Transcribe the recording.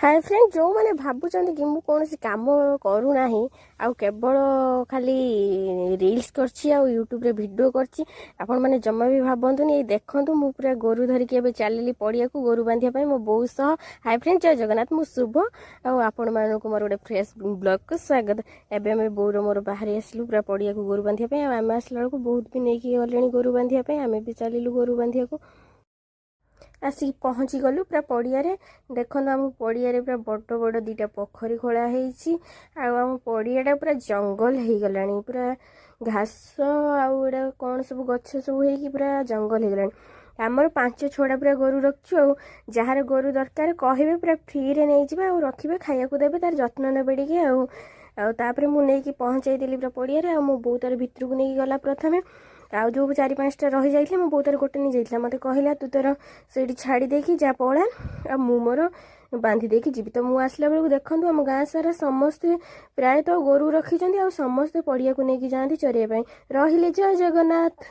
Hi friend जो मैंने भावुं कि मु कौन काम करूना केवल खाली रील्स करछि आ यूट्यूब रे वीडियो करछि आपण माने जम्मा भी भाबंतुनी देखंतु मु पूरा गोरु धरिकी एबे चलिली पड़िया को गोरु बांधिया पई मो बहुत सह हाय फ्रेंड जय जगन्नाथ मु शुभ आ आपण मानको मोर गोटे फ्रेश ब्लॉग को स्वागत। एबे हम बोर मोर बाहर आसलु पूरा पड़िया को गोरु बांधिया पई आम आसला को बहुत भी नहीं कि गलेनी गोरु बांधिया पई आमे भी चलिलु गोरु बांधिया को आसिक पहुँची गलु पूरा पड़िया देखो आम पड़िया पूरा बड़ बड़ दीटा पोखरी खोला आम पड़ियाटा पूरा जंगल हो गलानी पूरा घास आड़ा कौन सब गछ सब हो पूरा जंगल हो गलानी। आमर 5-6टा पूरा गोरु रखु आ जार गोरु दरकार कहे पूरा फ्री रे नहीं जावा रखिए खाया देवे तार जत्न नेबे टिके आउे मुझे पहुँचाई देली पूरा पड़िया मो बो तार भितर को नहीं गला प्रथमे आउ जो 4-5टा रही जाइए मो बो तार गोटे नहीं जाइए मत कहला तू तोर से छाड़ी देकी जा पड़ा आ मु मोर बांधि देकी जीवी तो मु आसला बेलू देखूँ आम गाँ सारा समस्ते प्रायतः गोरु रखी समस्ते पड़िया को लेकिन जाती चरिया रही जय जगन्नाथ।